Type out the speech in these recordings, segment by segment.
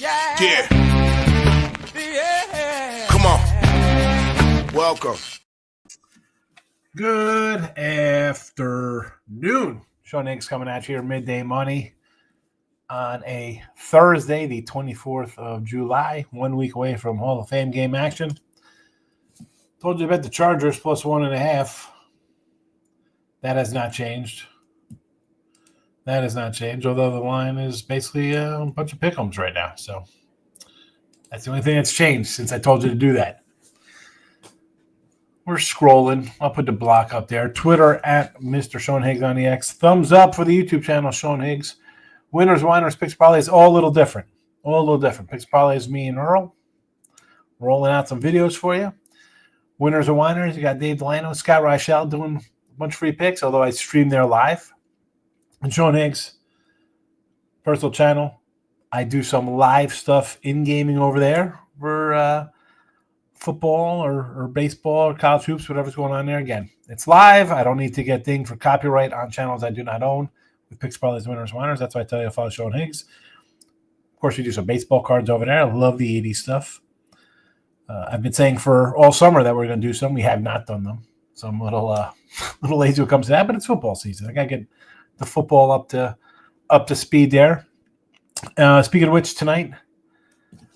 Yeah. Come on. Welcome. Good afternoon. Sean Higgs coming at you here, Midday Money on a Thursday, the 24th of July, 1 week away from Hall of Fame game action. Told you about the Chargers plus 1.5. That has not changed. Although the line is basically a bunch of pick'ems right now. So that's the only thing that's changed since I told you to do that. We're scrolling. I'll put the block up there. Twitter at Mr. Sean Higgs on the X. Thumbs up for the YouTube channel, Sean Higgs. Winners, Whiners, Picks, Parlays, all a little different. Picks, Parlays, me and Earl. Rolling out some videos for you. Winners and Whiners, you got Dave Delano, Scott Reichel doing a bunch of free picks, although I stream there live. And Sean Higgs, personal channel. I do some live stuff in gaming over there for football or baseball or college hoops, whatever's going on there. Again, it's live. I don't need to get dinged for copyright on channels I do not own with Picks, Parlays, Winners, Whiners. That's why I tell you to follow Sean Higgs. Of course, we do some baseball cards over there. I love the 80s stuff. I've been saying for all summer that we're going to do some. We have not done them. So I'm a little lazy when it comes to that, but it's football season. I got to get the football up to speed there. Speaking of which, tonight,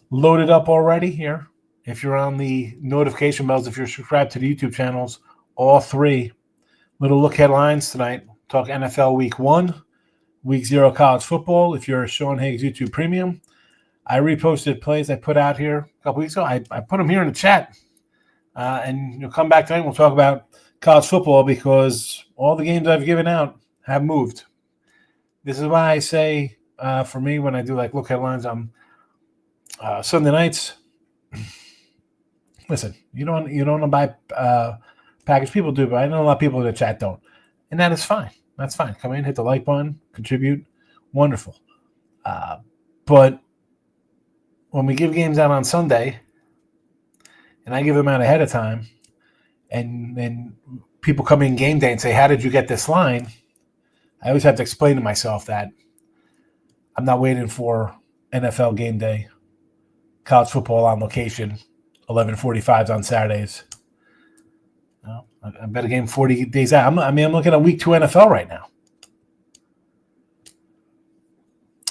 loaded up already here. If you're on the notification bells, if you're subscribed to the YouTube channels, all three little look headlines tonight. Talk NFL Week 1, Week 0 college football. If you're a Sean Higgs YouTube Premium, I reposted plays I put out here a couple weeks ago. I put them here in the chat. And you'll come back tonight and we'll talk about college football because all the games I've given out have moved. This is why I say, for me, when I do like look headlines on Sunday nights, listen, you don't want to buy package. People do, but I know a lot of people in the chat don't. And that is fine. That's fine. Come in, hit the like button, contribute. Wonderful. But when we give games out on Sunday, and I give them out ahead of time, and then people come in game day and say, how did you get this line? I always have to explain to myself that I'm not waiting for NFL game day, college football on location, 11:45s on Saturdays. No, I bet a game 40 days out. I'm looking at Week 2 NFL right now.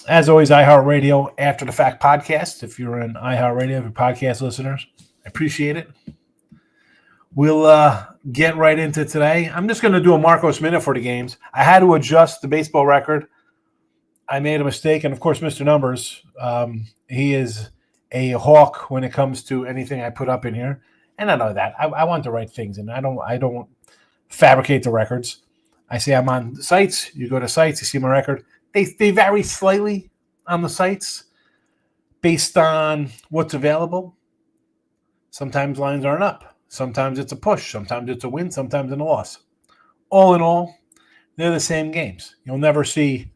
As always, iHeartRadio After the Fact podcast. If you're an iHeartRadio, if you're podcast listeners, I appreciate it. We'll get right into today. I'm just going to do a Marcos minute for the games. I had to adjust the baseball record. I made a mistake, and of course, Mr. Numbers, he is a hawk when it comes to anything I put up in here, and I know that. I want the right things, and I don't fabricate the records. I say I'm on sites. You go to sites, you see my record. They vary slightly on the sites based on what's available. Sometimes lines aren't up. Sometimes it's a push. Sometimes it's a win. Sometimes it's a loss. All in all, they're the same games. You'll never see,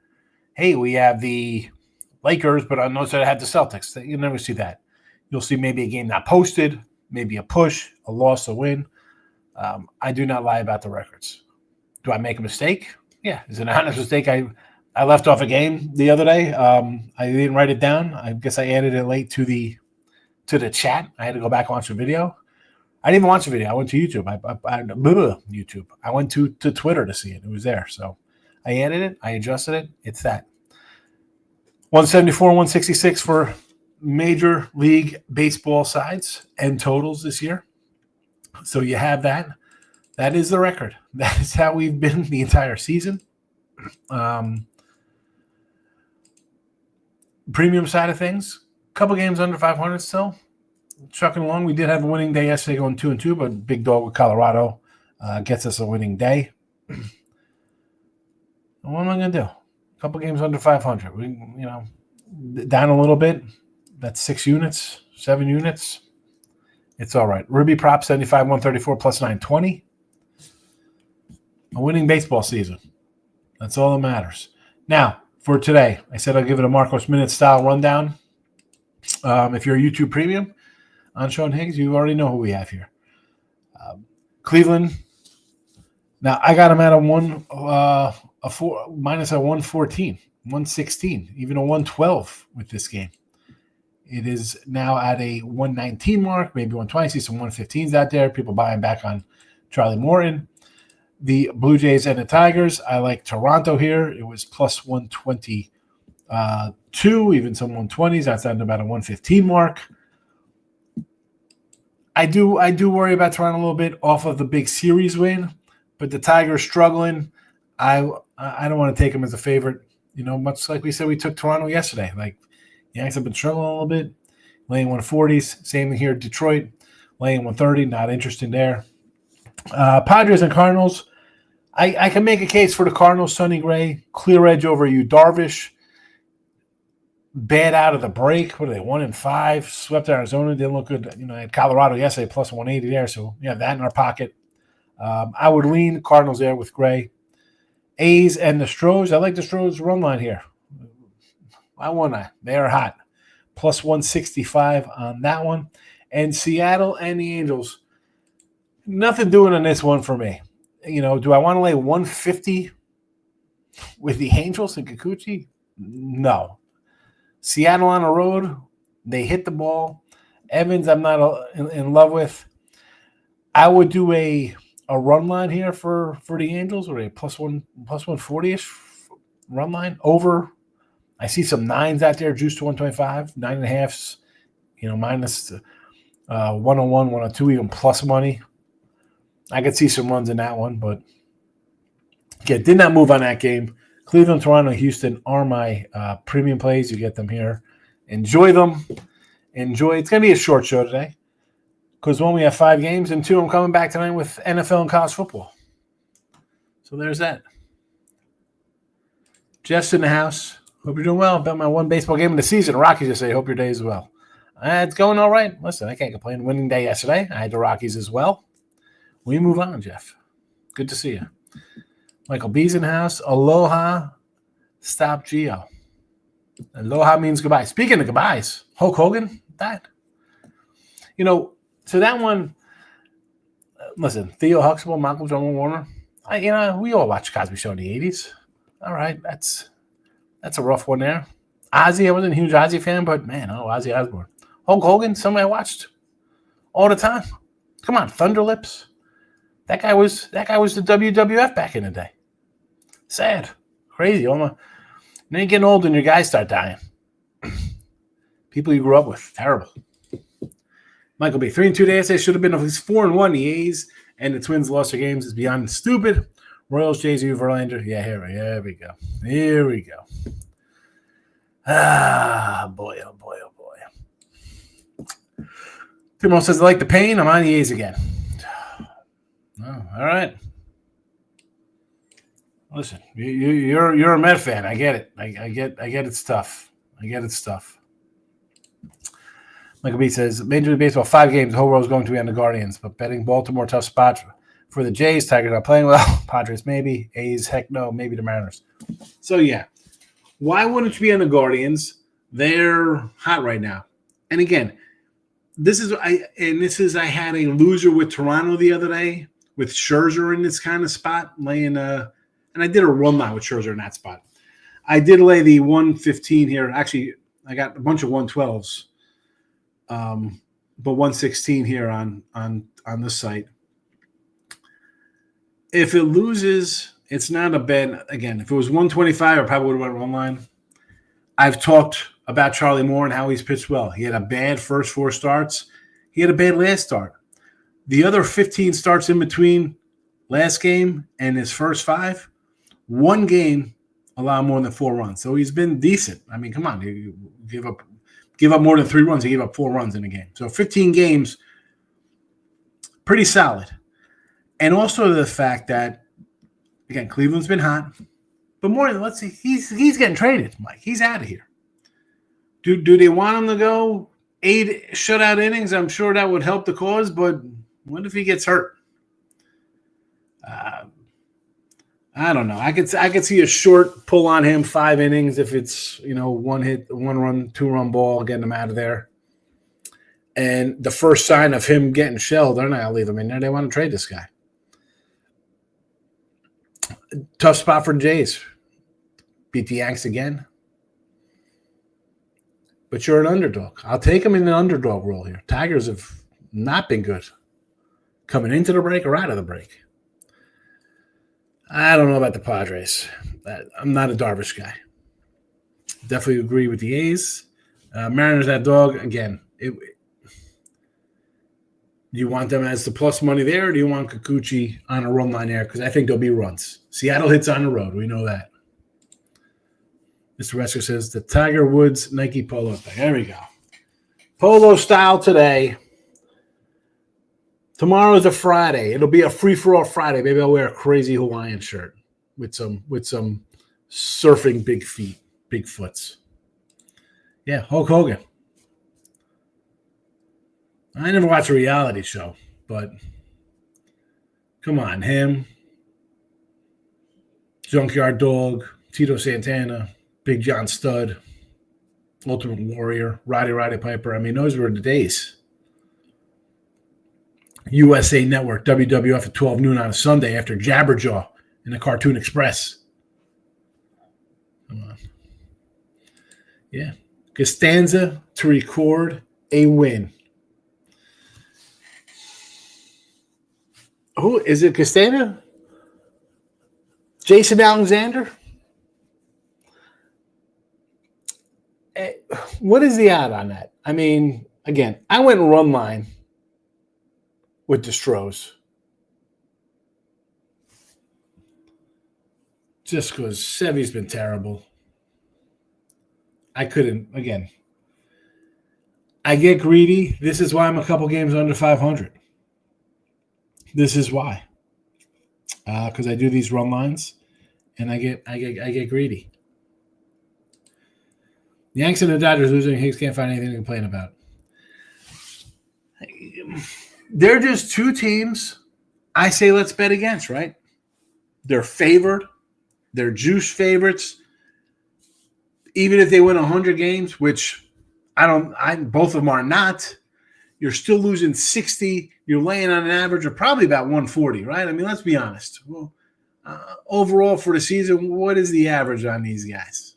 hey, we have the Lakers, but on those that had the Celtics. You'll never see that. You'll see maybe a game not posted, maybe a push, a loss, a win. I do not lie about the records. Do I make a mistake? Yeah. Is it an honest mistake? I left off a game the other day. I didn't write it down. I guess I added it late to the chat. I had to go back and watch the video. I didn't even watch the video. I went to YouTube. I went to Twitter to see it. It was there. So I added it. I adjusted it. It's that. 174, 166 for Major League Baseball sides and totals this year. So you have that. That is the record. That is how we've been the entire season. Premium side of things, a couple games under 500 still. Trucking along. We did have a winning day yesterday going 2-2, but big dog with Colorado gets us a winning day. What am I going to do? A couple games under 500. We, down a little bit. That's 6 units, 7 units. It's all right. Ruby prop 75, 134 plus 920. A winning baseball season. That's all that matters. Now, for today, I said I'll give it a Marcos Minute style rundown. If you're a YouTube Premium on Sean Higgs, you already know who we have here. Cleveland. Now, I got him at minus a 114, 116, even a 112 with this game. It is now at a 119 mark, maybe 120. See some 115s out there. People buying back on Charlie Morton. The Blue Jays and the Tigers. I like Toronto here. It was plus 122, even some 120s. That's down to about a 115 mark. I do worry about Toronto a little bit off of the big series win, but the Tigers struggling. I don't want to take them as a favorite. Much like we said, we took Toronto yesterday. Like, Yanks have been struggling a little bit, laying 140s. Same thing here, Detroit, laying 130. Not interested there. Padres and Cardinals. I can make a case for the Cardinals. Sonny Gray, clear edge over you. Darvish, bad out of the break. What are they? 1-5. Swept Arizona. Didn't look good. I had Colorado yesterday, plus 180 there. So we have that in our pocket. I would lean Cardinals there with Gray. A's and the Stros. I like the Stros run line here. Why wouldn't I? They are hot. Plus 165 on that one. And Seattle and the Angels. Nothing doing on this one for me. Do I want to lay 150 with the Angels and Kikuchi? No. Seattle on the road, they hit the ball. Evans, I'm not in love with. I would do a run line here for the Angels, or a plus 140-ish run line over. I see some 9s out there, juice to 125, 9.5s, minus 101, 102, even plus money. I could see some runs in that one, but again, did not move on that game. Cleveland, Toronto, Houston are my premium plays. You get them here. Enjoy them. It's going to be a short show today because one, we have 5 games, and 2, I'm coming back tonight with NFL and college football. So there's that. Jeff's in the house. Hope you're doing well. Bet my one baseball game of the season. Rockies just say, hope your day is well. It's going all right. Listen, I can't complain. Winning day yesterday. I had the Rockies as well. We move on, Jeff. Good to see you. Michael B's in the house. Aloha. Stop Geo. Aloha means goodbye. Speaking of goodbyes, Hulk Hogan died. So that one, listen, Theo Huxtable, Malcolm John Warner. We all watched Cosby Show in the 80s. All right, that's a rough one there. Ozzy, I wasn't a huge Ozzy fan, but man, Ozzy Osbourne. Hulk Hogan, somebody I watched all the time. Come on, Thunder Lips. That guy was the WWF back in the day. Sad. Crazy. Then you're getting old and your guys start dying. People you grew up with. Terrible. Michael B. 3-2 days. They should have been at least 4-1. The A's and the Twins lost their games. Is beyond stupid. Royals, Jay-Z, Verlander. Yeah, here we go. Here we go. Ah, boy, oh boy, oh boy. Timo says, I like the pain. I'm on the A's again. Oh, all right. Listen, you're a Met fan. I get it. I get it's tough. Michael B says, Major League Baseball, 5 games. The whole row is going to be on the Guardians, but betting Baltimore, tough spot for the Jays. Tigers not playing well. Padres maybe. A's, heck no. Maybe the Mariners. So yeah, why wouldn't you be on the Guardians? They're hot right now. And again, I had a loser with Toronto the other day with Scherzer in this kind of spot, laying and I did a run line with Scherzer in that spot. I did lay the 115 here. Actually, I got a bunch of 112s, but 116 here on this site. If it loses, it's not a bad. Again, if it was 125, I probably would have went run line. I've talked about Charlie Moore and how he's pitched well. He had a bad first 4 starts. He had a bad last start. The other 15 starts in between last game and his first 5, one game allowed more than 4 runs. So he's been decent. I mean, come on, you give up more than 3 runs. He gave up 4 runs in a game. So 15 games, pretty solid. And also the fact that, again, Cleveland's been hot. But more than, let's see, he's getting traded, Mike. He's out of here. Do they want him to go 8 shutout innings? I'm sure that would help the cause, but what if he gets hurt? I don't know. I could see a short pull on him, 5 innings if it's 1 hit, 1 run, 2 run ball, getting him out of there. And the first sign of him getting shelled, they're not gonna leave him in there. They want to trade this guy. Tough spot for Jays. Beat the Yanks again. but you're an underdog. I'll take them in an underdog role here. Tigers have not been good coming into the break or out of the break. I don't know about the Padres. I'm not a Darvish guy. Definitely agree with the A's. Mariners, that dog, again, do you want them as the plus money there, or do you want Kikuchi on a run line there? Because I think there'll be runs. Seattle hits on the road. We know that. Mr. Resker says the Tiger Woods Nike polo thing. There we go. Polo style today. Tomorrow is a Friday. It'll be a free-for-all Friday. Maybe I'll wear a crazy Hawaiian shirt with some surfing big feet, big foots. Yeah, Hulk Hogan. I never watched a reality show, but come on, him, Junkyard Dog, Tito Santana, Big John Studd, Ultimate Warrior, Roddy Piper. I mean, those were the days. USA Network, WWF at 12 noon on a Sunday after Jabberjaw in the Cartoon Express. Come on. Yeah. Costanza to record a win. Who is it? Costanza? Jason Alexander? What is the odd on that? I mean, again, I went run line with the Stros. Just because Sevy's been terrible. I couldn't, again. I get greedy. This is why I'm a couple games under 500. This is why. Because I do these run lines, and I get greedy. The Yanks and the Dodgers losing. Higgs can't find anything to complain about. They're just two teams I say let's bet against, right? They're favored. They're juice favorites. Even if they win 100 games, which both of them are not, you're still losing 60. You're laying on an average of probably about 140, right? I mean, let's be honest. Well, overall for the season, what is the average on these guys?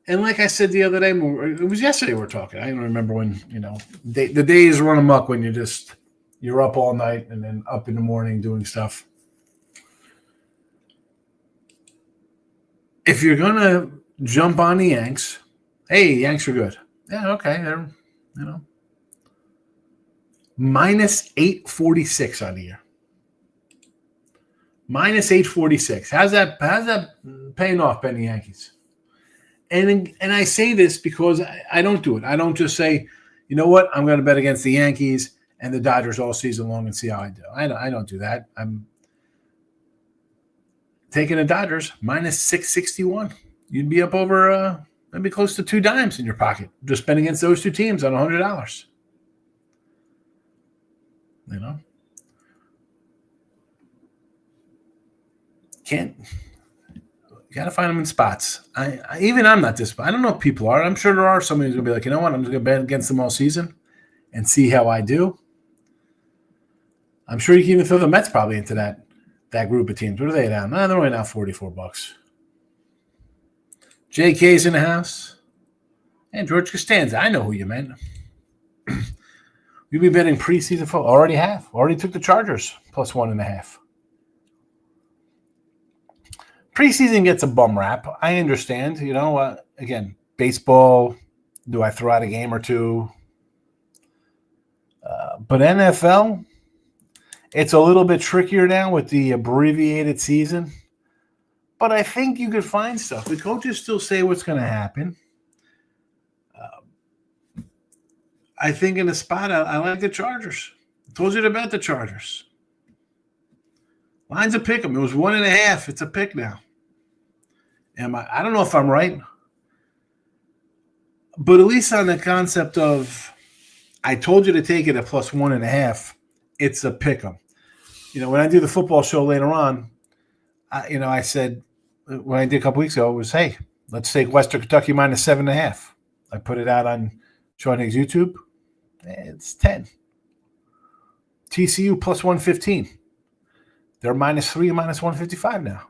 And like I said the other day, it was yesterday we were talking. I don't remember when, the days run amok when you're up all night and then up in the morning doing stuff. If you're going to jump on the Yanks, hey, Yanks are good. Yeah, okay. They're, minus 846 on the year. Minus 846. How's that paying off, betting the Yankees? And I say this because I don't do it. I don't just say, you know what, I'm going to bet against the Yankees and the Dodgers all season long and see how I do. I don't do that. I'm taking the Dodgers minus 661. You'd be up over maybe close to $2 in your pocket just betting against those two teams on $100. You got to find them in spots. I'm not this. I don't know if people are. I'm sure there are somebody who's going to be like, you know what? I'm just going to bet against them all season and see how I do. I'm sure you can even throw the Mets probably into that group of teams. What are they down? They're only down $44. JK's in the house. And George Costanza. I know who you meant. You'll be betting preseason football. Already have. Already took the Chargers plus 1.5. Preseason gets a bum rap. I understand. Again, baseball, do I throw out a game or two? But NFL, it's a little bit trickier now with the abbreviated season. But I think you could find stuff. The coaches still say what's going to happen. I think in a spot, I like the Chargers. I told you about the Chargers. Line's a pick 'em. It was 1.5. It's a pick now. I don't know if I'm right, but at least on the concept of I told you to take it at plus 1.5, it's a pick 'em. When I do the football show later on, I said when I did a couple weeks ago, it was, hey, let's take Western Kentucky minus 7.5. I put it out on Sean Higgs YouTube. It's 10. TCU plus 115. They're minus 3 and minus 155 now.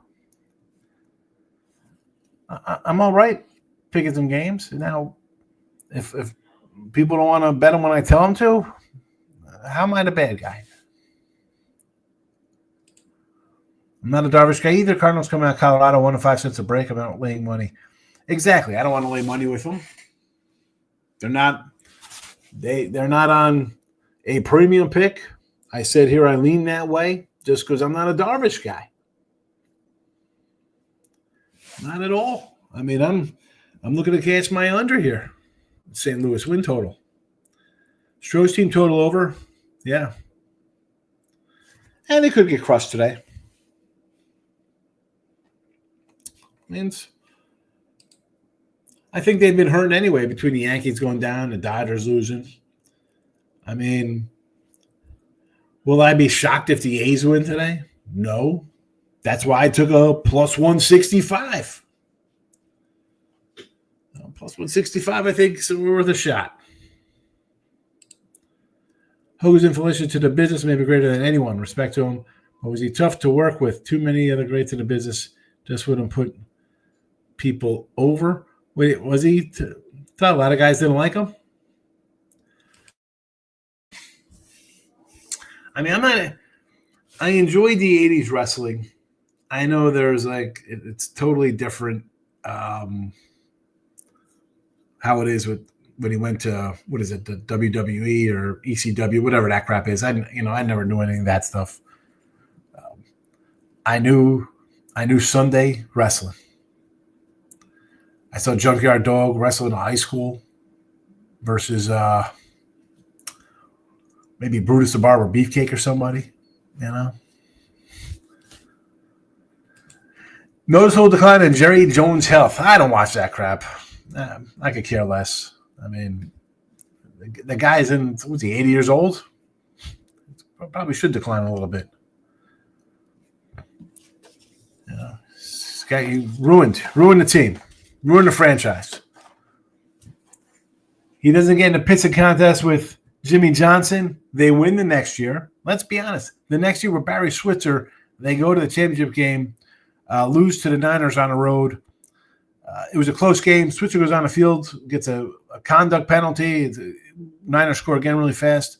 I'm all right picking some games. Now, if people don't want to bet them when I tell them to, how am I the bad guy? I'm not a Darvish guy either. Cardinals coming out of Colorado, 1 to 5 cents a break. I'm not laying money. Exactly. I don't want to lay money with them. They're not. They're not on a premium pick. I said here I lean that way just because I'm not a Darvish guy. Not at all. I mean, I'm looking to catch my under here. St. Louis win total. Stroh's team total over. Yeah. And they could get crushed today. Means I think they've been hurting anyway between the Yankees going down, the Dodgers losing. I mean, will I be shocked if the A's win today? No. That's why I took a plus 165. Plus 165, I think, is worth a shot. Hogan's inflation to the business may be greater than anyone. Respect to him. But was he tough to work with? Too many other greats in the business just wouldn't put people over. Wait, was he? Thought a lot of guys didn't like him. I mean, I enjoyed the 80s wrestling. I know there's it's totally different how it is with when he went to, what is it, the WWE or ECW, whatever that crap is. I never knew any of that stuff. I knew Sunday wrestling. I saw Junkyard Dog wrestle in high school versus maybe Brutus the Barber Beefcake or somebody, Noticeable decline in Jerry Jones' health. I don't watch that crap. I could care less. I mean, the guy's what's he, 80 years old? Probably should decline a little bit. This guy ruined the team. Ruined the franchise. He doesn't get in a pitching contest with Jimmy Johnson. They win the next year. Let's be honest. The next year with Barry Switzer, they go to the championship game, lose to the Niners on the road. It was a close game. Switzer goes on the field, gets a conduct penalty. Niners score again really fast.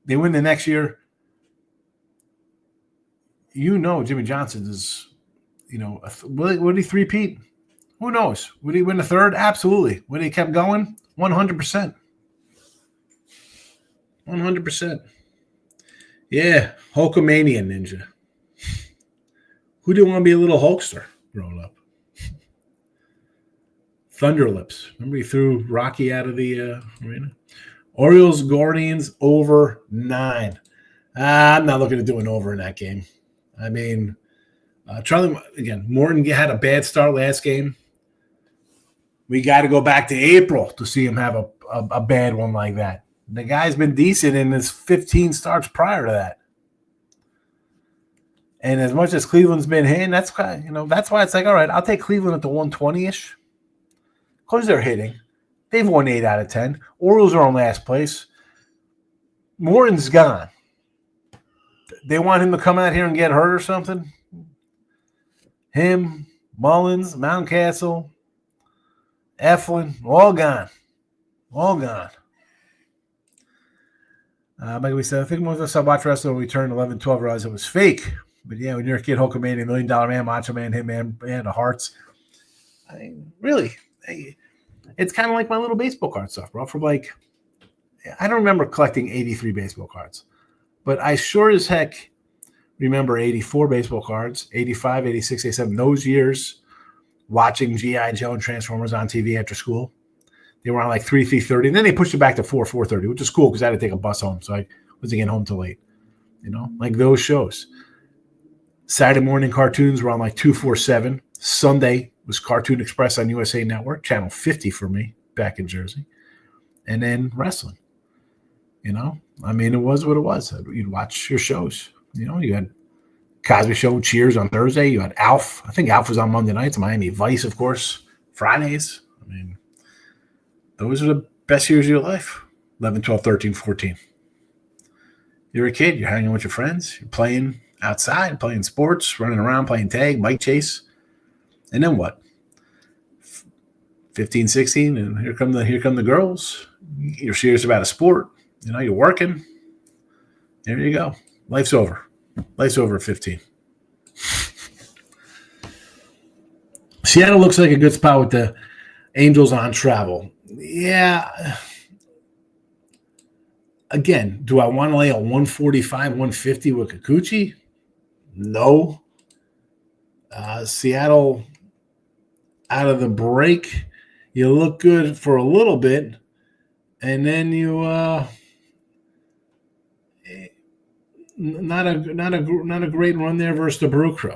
They win the next year. Jimmy Johnson is, would he three-peat? Who knows? Would he win the third? Absolutely. Would he kept going? 100%. 100%. Yeah, Hulkamania ninja. Who didn't want to be a little Hulkster growing up? Thunderlips. Remember he threw Rocky out of the arena? Orioles, Guardians, over 9. I'm not looking to do an over in that game. I mean, Charlie, again, Morton had a bad start last game. We got to go back to April to see him have a bad one like that. The guy's been decent in his 15 starts prior to that. And as much as Cleveland's been hitting, that's why it's like, all right, I'll take Cleveland at the 120-ish. Because they're hitting. They've won 8 out of 10. Orioles are on last place. Morton's gone. They want him to come out here and get hurt or something? Him, Mullins, Mountcastle, Eflin, all gone. All gone. Like we said, I think most of us I watched wrestling when we turned 11, 12, realized it was fake. But yeah, when you're a kid, Hulkamania, $1 Million Man, Macho Man, Hitman, the Hearts. I mean, really, it's kind of like my little baseball card stuff, bro. I don't remember collecting 83 baseball cards, but I sure as heck remember 84 baseball cards, 85, 86, 87, those years watching G.I. Joe and Transformers on TV after school. They were on like 3:30, and then they pushed it back to 4:30, which is cool because I had to take a bus home, so I wasn't getting home till late. Like those shows. Saturday morning cartoons were on like 247. Sunday was Cartoon Express on USA Network, channel 50 for me back in Jersey. And then wrestling. I mean, it was what it was. You'd watch your shows. You had Cosby Show, Cheers on Thursday. You had Alf. I think Alf was on Monday nights. Miami Vice, of course, Fridays. I mean, those are the best years of your life. 11, 12, 13, 14. You're a kid. You're hanging with your friends. You're playing outside, playing sports, running around, playing tag, bike chase. And then what? 15, 16, and here come the girls. You're serious about a sport. You're working. There you go. Life's over. Life's over at 15. Seattle looks like a good spot with the Angels on travel. Yeah. Again, do I want to lay a 145, 150 with Kikuchi? No. Seattle out of the break, you look good for a little bit, and then you not a great run there versus the Brew Crew.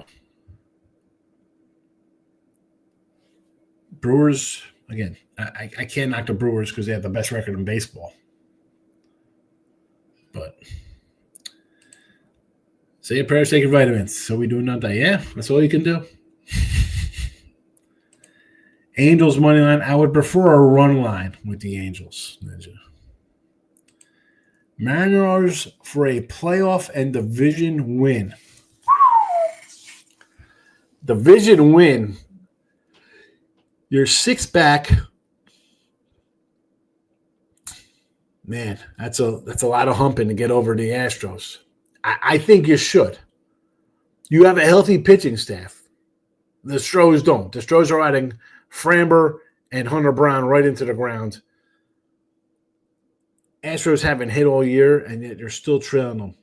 Brewers, again, I can't knock the Brewers because they have the best record in baseball. But say your prayers, take your vitamins. So we do nothing. Yeah, that's all you can do. Angels money line. I would prefer a run line with the Angels. Ninja. Mariners for a playoff and division win. Division win. You're 6 back. Man, that's a lot of humping to get over the Astros. I think you should. You have a healthy pitching staff. The Stros don't. The Stros are riding Framber and Hunter Brown right into the ground. Astros haven't hit all year, and yet you're still trailing them.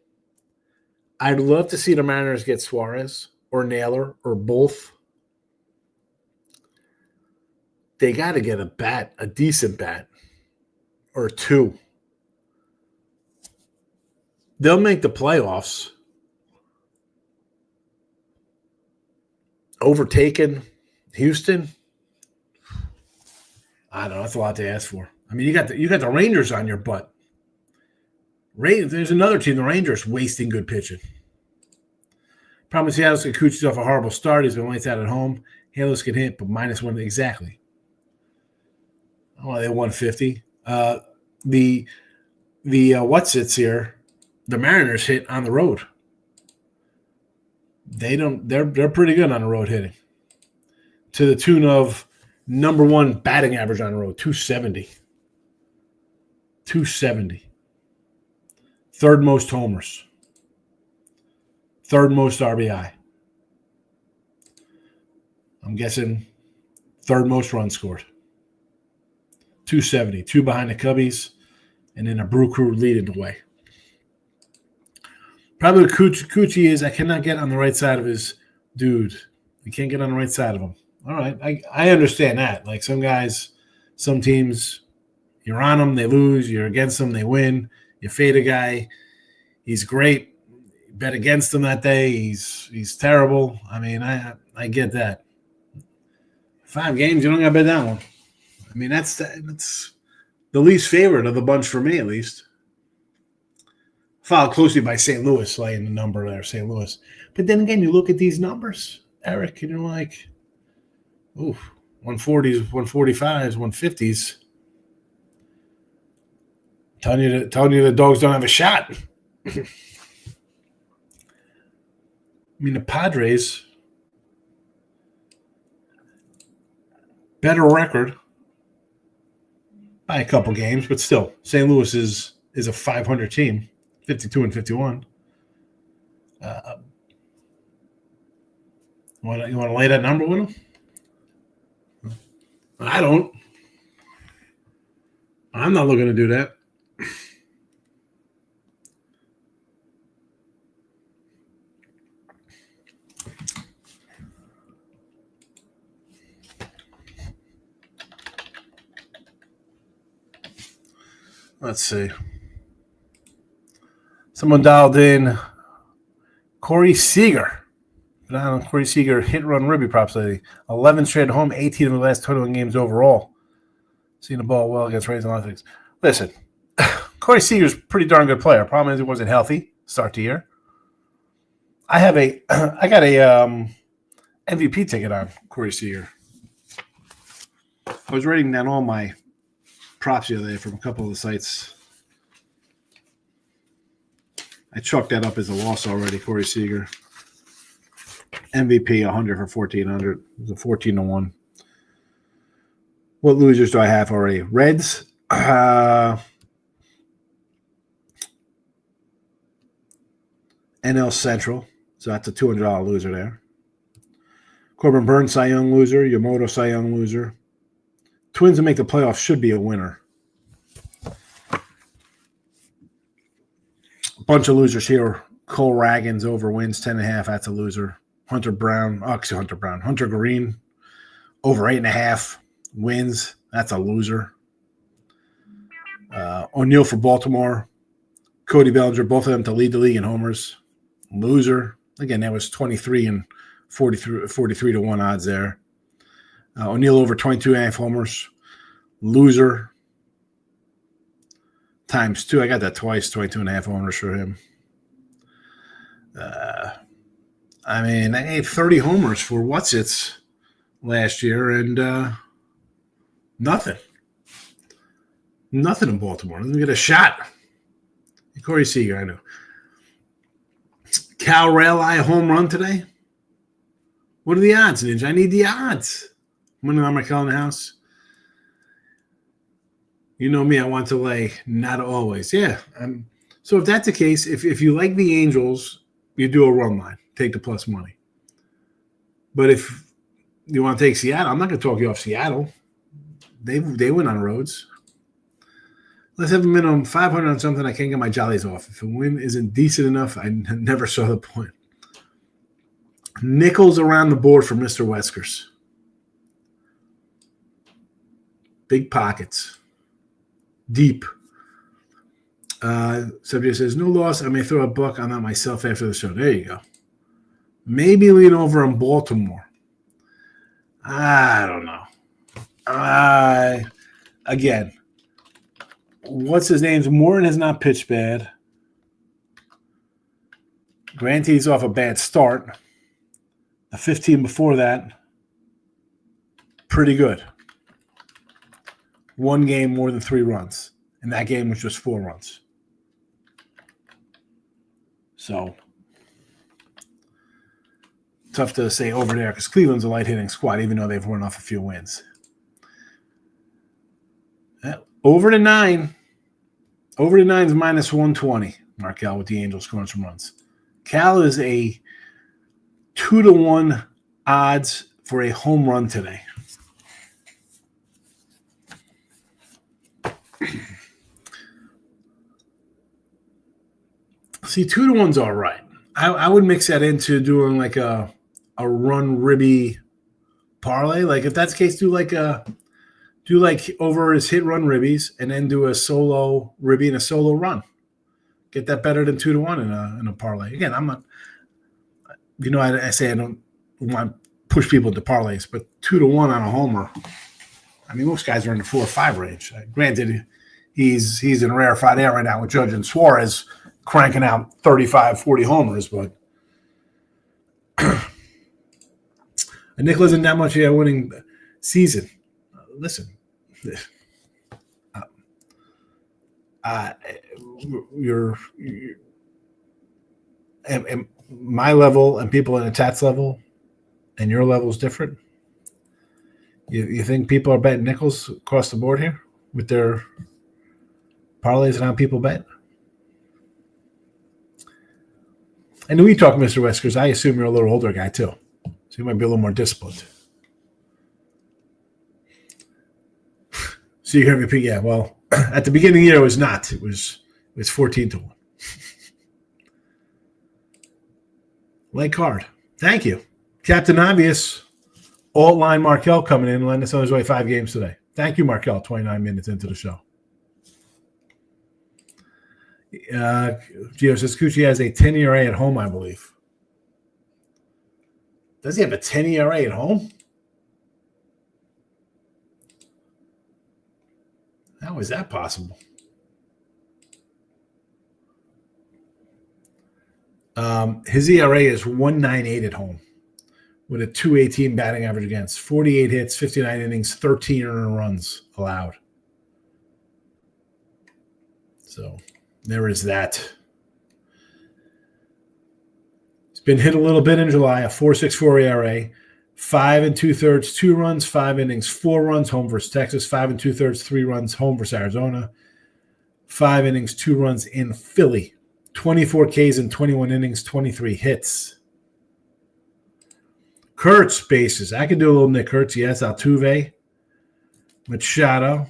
I'd love to see the Mariners get Suarez or Naylor or both. They got to get a decent bat, or two. They'll make the playoffs. Overtaken Houston. I don't know. That's a lot to ask for. I mean, you got the Rangers on your butt. There's another team, the Rangers, wasting good pitching. Problem with Seattle's Kikuchi's off a horrible start. He's been lights out at home. Halos can hit, but -1 exactly. Oh, they won 50. The what's-its here? The Mariners hit on the road. They're pretty good on the road hitting. To the tune of number 1 batting average on the road, 270. 270. Third most homers. Third most RBI. I'm guessing third most runs scored. 270. 2 behind the Cubbies, and then a Brew Crew leading the way. Probably what Coochie is, I cannot get on the right side of his dude. I can't get on the right side of him. All right, I understand that. Like some guys, some teams, you're on them, they lose. You're against them, they win. You fade a guy, he's great. You bet against him that day, he's terrible. I mean, I get that. 5 games, you don't got to bet that one. I mean, that's the least favorite of the bunch for me, at least. Followed closely by St. Louis, laying the number there, St. Louis. But then again, you look at these numbers, Eric, and you're like, ooh, 140s, 145s, 150s. Telling you the dogs don't have a shot. I mean, the Padres, better record by a couple games, but still, St. Louis is a 500 team. 52 and 51. You want to lay that number with them? I don't. I'm not looking to do that. Let's see. Someone dialed in Corey Seager. Corey Seager hit run ribby props lately. 11 straight at home, 18 of the last 21 games overall. Seen the ball well against Rays and Olympics. Listen, Corey Seager's a pretty darn good player. Problem is he wasn't healthy start the year. I got a MVP ticket on Corey Seager. I was writing down all my props the other day from a couple of the sites. I chalked that up as a loss already, Corey Seager. MVP 100 for 1,400. It was a 14-1. What losers do I have already? Reds. NL Central. So that's a $200 loser there. Corbin Burns, Cy Young loser. Yamamoto, Cy Young loser. Twins to make the playoffs should be a winner. A bunch of losers here. Cole Raggins over wins 10.5. That's a loser. Hunter Green over 8.5 wins. That's a loser. O'Neill for Baltimore. Cody Bellinger, both of them to lead the league in homers. Loser. Again, that was 23 and 43 to 1 odds there. O'Neill over 22.5 homers. Loser. Times 2. I got that twice, 22.5 homers for him. I had 30 homers for what's-its last year and nothing. Nothing in Baltimore. Doesn't get a shot. Corey Seager, I know. Cal Raleigh home run today? What are the odds, Ninja? I need the odds. Money on Markel in the house. You know me, I want to lay, not always. Yeah. So if that's the case, if you like the Angels, you do a run line. Take the plus money. But if you want to take Seattle, I'm not going to talk you off Seattle. They win on roads. Let's have a minimum 500 on something I can't get my jollies off. If a win isn't decent enough, I never saw the point. Nickels around the board for Mr. Weskers. Big pockets. Deep. Subject says, no loss. I may throw a buck on that myself after the show. There you go. Maybe lean over on Baltimore. I don't know. Again, what's his name? Morton has not pitched bad. Granted, he's off a bad start. The 15 before that, pretty good. One game, more than 3 runs. And that game was just 4 runs. So, tough to say over there because Cleveland's a light hitting squad, even though they've run off a few wins. Over to 9. Over to 9 is minus 120. Markel with the Angels scoring some runs. Cal is a 2-1 odds for a home run today. See, 2-1's all right. I would mix that into doing like a run ribby parlay. Like if that's the case, do like over his hit run ribbies and then do a solo ribby and a solo run. Get that better than 2-1 in a parlay. Again, I'm not. I say I don't want to push people into parlays, but 2-1 on a homer. I mean, most guys are in the 4 or 5 range. Granted, he's in rarefied air right now with Judge and Suarez cranking out 35, 40 homers, but Nicholas isn't that much of a winning season. Listen, you're my level and people in a Tats level and your level is different. You think people are betting nickels across the board here with their parlays and how people bet? And we talk, Mr. Weskers, I assume you're a little older guy too. So you might be a little more disciplined. So you hear me, yeah, well, at the beginning of the year it was not. It was 14-1. Late card. Thank you. Captain Obvious, alt line Markel coming in and letting us on his way 5 games today. Thank you, Markel, 29 minutes into the show. Gio says Cucci has a 10 ERA at home, I believe. Does he have a 10 ERA at home? How is that possible? His ERA is 1.98 at home with a 218 batting average against. 48 hits, 59 innings, 13 earned runs allowed. So there is that. He's been hit a little bit in July, a 4.64 ERA, 5 2/3, 2 runs, 5 innings, 4 runs, home versus Texas. 5 2/3, 3 runs, home versus Arizona. 5 innings, 2 runs in Philly. 24 Ks in 21 innings, 23 hits. Kurtz bases. I could do a little Nick Kurtz. Yes, Altuve. Machado.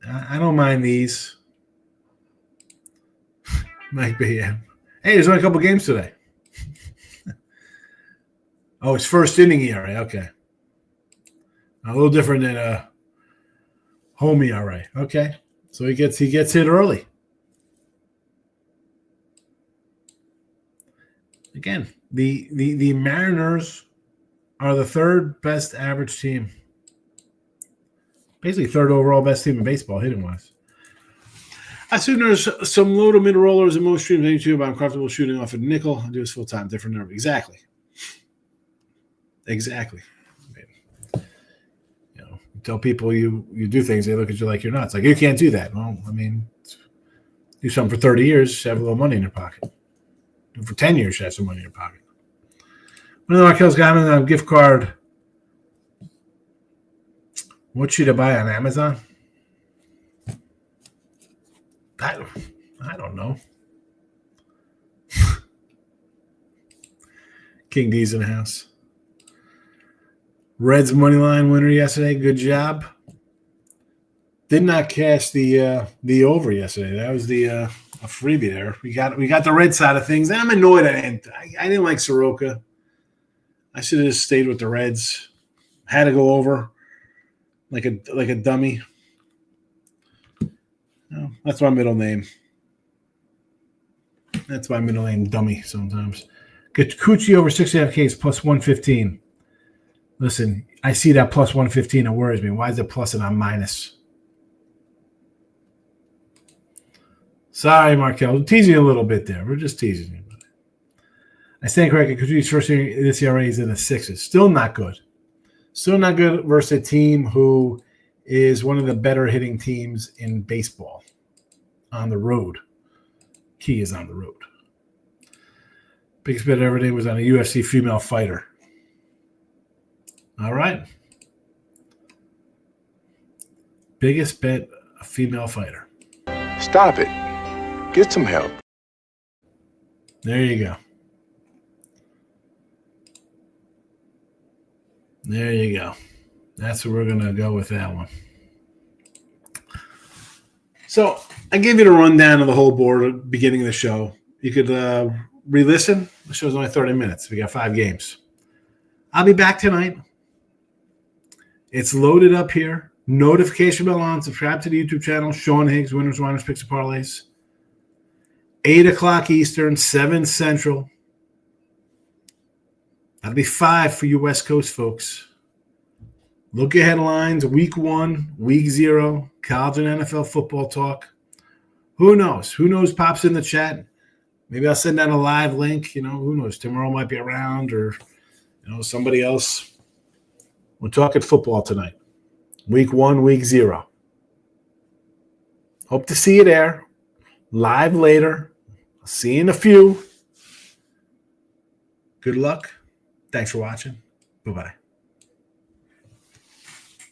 I don't mind these. Might be. Hey, there's only a couple games today. Oh, it's first inning ERA. Okay. A little different than a home ERA. Okay. So he gets hit early. Again, the Mariners are the third best average team. Basically third overall best team in baseball, hitting-wise. I assume there's some low to mid rollers in most streams on YouTube. I'm comfortable shooting off a nickel. I do this full-time, different number. Exactly. You tell people you do things, they look at you like you're nuts. Like, you can't do that. Well, I mean, do something for 30 years, have a little money in your pocket. Do it for 10 years, have some money in your pocket. One of the Markel's got a gift card. What should I buy on Amazon? I don't know. King D's in the house. Reds money line winner yesterday. Good job. Did not cash the over yesterday. That was a freebie there. We got the red side of things. I'm annoyed. I didn't like Soroka. I should have just stayed with the Reds. Had to go over like a dummy. No, that's my middle name. That's my middle name, dummy. Sometimes. Kikuchi over 6.5 Ks plus 115. Listen, I see that plus 115. It worries me. Why is it plus and I'm minus? Sorry, Markel. We're teasing you a little bit there. We're just teasing you. I stand corrected. Kikuchi's first year, this ERA is in the 6s. Still not good. Still not good versus a team who is one of the better hitting teams in baseball on the road. Key is on the road. Biggest bet ever did was on a UFC female fighter. All right. Biggest bet, a female fighter. Stop it. Get some help. There you go. There you go. That's where we're going to go with that one. So I gave you the rundown of the whole board at the beginning of the show. You could re-listen. The show's only 30 minutes. We got 5 games. I'll be back tonight. It's loaded up here. Notification bell on. Subscribe to the YouTube channel. Sean Higgs, Winners, Whiners, Picks, and Parlays. 8 o'clock Eastern, 7 Central. That'll be 5 for you West Coast folks. Look at headlines. Week 1, Week 0, college and NFL football talk. Who knows? Who knows pops in the chat? Maybe I'll send out a live link. Who knows? Tomorrow might be around or, somebody else. We're talking football tonight. Week 1, Week 0. Hope to see you there. Live later. I'll see you in a few. Good luck. Thanks for watching. Bye-bye.